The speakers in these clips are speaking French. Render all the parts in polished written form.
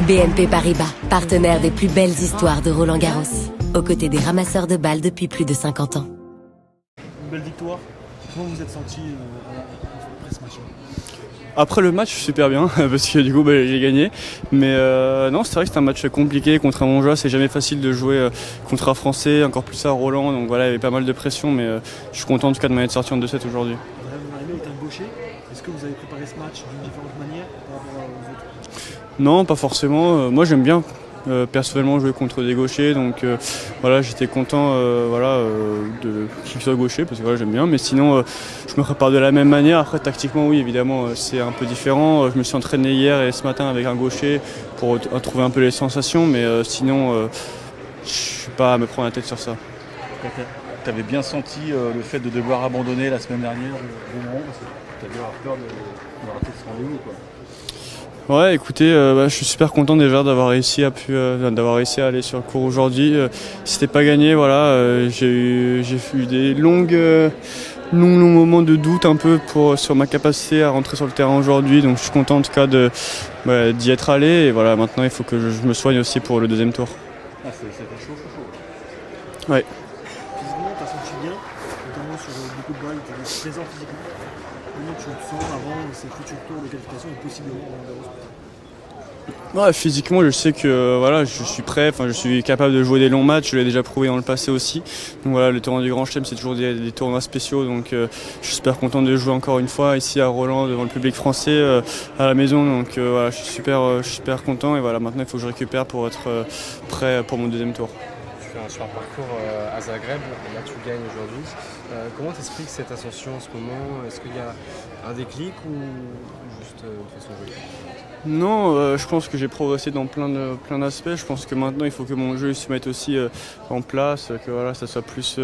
BNP Paribas, partenaire des plus belles histoires de Roland-Garros, aux côtés des ramasseurs de balles depuis plus de 50 ans. Une belle victoire. Comment vous êtes senti après ce match? Après le match, super bien, parce que du coup j'ai gagné. Mais non, c'est vrai que c'était un match compliqué contre un Monjoie. C'est jamais facile de jouer contre un Français, encore plus à Roland. Donc voilà, il y avait pas mal de pression, mais je suis content en tout cas de m'être sorti en 2-7 aujourd'hui. Vous arrivez au terrain gaucher. Est-ce que vous avez préparé ce match d'une différente manière par rapport aux autres? Non, pas forcément. Moi j'aime bien personnellement jouer contre des gauchers, donc voilà, j'étais content qu'il soit gaucher parce que voilà, j'aime bien, mais sinon je me prépare de la même manière. Après tactiquement oui, évidemment c'est un peu différent. Je me suis entraîné hier et ce matin avec un gaucher pour trouver un peu les sensations, mais sinon je suis pas à me prendre la tête sur ça. Tu avais bien senti le fait de devoir abandonner la semaine dernière au moment parce que tu avais avoir peur de rater ce rendez-vous, quoi. Ouais, écoutez, je suis super content déjà d'avoir réussi à aller sur le court aujourd'hui. C'était pas gagné, voilà. J'ai eu des longs moments de doute un peu sur ma capacité à rentrer sur le terrain aujourd'hui. Donc je suis content en tout cas d'y être allé. Et voilà, maintenant il faut que je me soigne aussi pour le deuxième tour. Ah, c'était chaud. Ouais. Physiquement, tu as senti bien, notamment sur beaucoup de balles, tu es présent physiquement. Comment tu te sens avant ces futurs tours de qualification et possiblement Roland-Garros? Ouais, physiquement, je sais que voilà, je suis prêt. Enfin, je suis capable de jouer des longs matchs. Je l'ai déjà prouvé dans le passé aussi. Donc voilà, le tournoi du Grand Chelem, c'est toujours des tournois spéciaux. Donc, je suis super content de jouer encore une fois ici à Roland devant le public français à la maison. Donc voilà, je suis super content. Et voilà, maintenant, il faut que je récupère pour être prêt pour mon deuxième tour. Tu fais un super parcours à Zagreb. Là, tu gagnes aujourd'hui. Comment t'expliques cette ascension en ce moment? Est-ce qu'il y a un déclic ou juste une façon de jouer? Non, je pense que j'ai progressé dans plein d'aspects. Je pense que maintenant il faut que mon jeu se mette aussi en place, que voilà, ça soit plus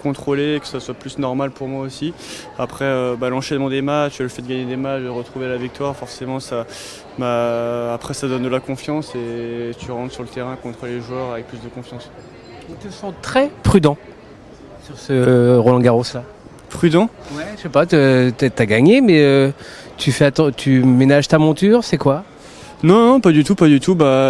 contrôlé, que ça soit plus normal pour moi aussi. Après, l'enchaînement des matchs, le fait de gagner des matchs, de retrouver la victoire, forcément après ça donne de la confiance et tu rentres sur le terrain contre les joueurs avec plus de confiance. Tu te sens très prudent sur ce Roland-Garros là. Prudent? Ouais, je sais pas, t'as gagné, mais tu ménages ta monture, c'est quoi? Non, pas du tout.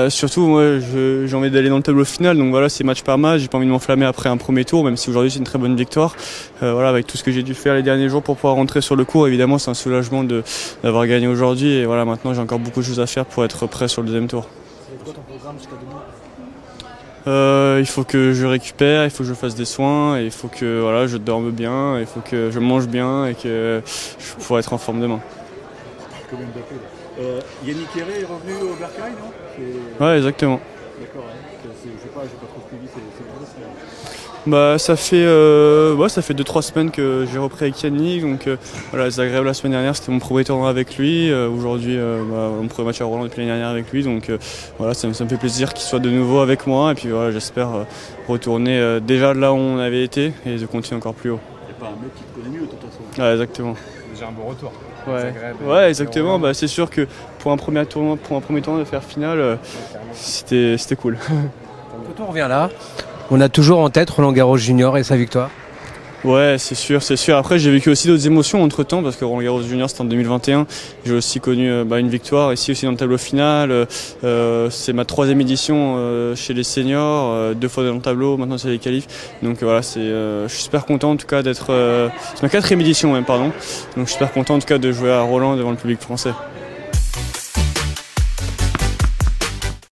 Surtout, moi, j'ai envie d'aller dans le tableau final. Donc voilà, c'est match par match. J'ai pas envie de m'enflammer après un premier tour, même si aujourd'hui c'est une très bonne victoire. Voilà, avec tout ce que j'ai dû faire les derniers jours pour pouvoir rentrer sur le court, évidemment, c'est un soulagement d'avoir gagné aujourd'hui. Et voilà, maintenant, j'ai encore beaucoup de choses à faire pour être prêt sur le deuxième tour. C'est quoi ton programme jusqu'à demain? Il faut que je récupère, il faut que je fasse des soins, et il faut que voilà, je dorme bien, il faut que je mange bien et que je pourrai être en forme demain. Yannick Herré est revenu au Bercail, non? Ouais, exactement. D'accord, hein. J'ai pas trop suivi Ça fait 2-3 semaines que j'ai repris avec Yannick. Donc voilà, Zagreb la semaine dernière, c'était mon premier tournoi avec lui. Aujourd'hui, mon premier match à Roland depuis l'année dernière avec lui. Donc voilà, ça me fait plaisir qu'il soit de nouveau avec moi. Et puis voilà, j'espère retourner déjà là où on avait été et de continuer encore plus haut. Il n'y a pas un mec qui te connaît mieux de toute façon. Ouais, exactement. C'est déjà un bon retour. Ouais, Zagreb, ouais, exactement. C'est sûr que pour un premier tournoi de faire finale, c'était cool. Quand on revient là, on a toujours en tête Roland-Garros Junior et sa victoire. Ouais, c'est sûr. Après, j'ai vécu aussi d'autres émotions entre temps parce que Roland-Garros Junior c'était en 2021. J'ai aussi connu une victoire ici aussi dans le tableau final. C'est ma 3e édition chez les seniors, 2 fois dans le tableau. Maintenant c'est les qualifs. Donc voilà, je suis super content en tout cas d'être. C'est ma 4e édition même, pardon. Donc je suis super content en tout cas de jouer à Roland devant le public français.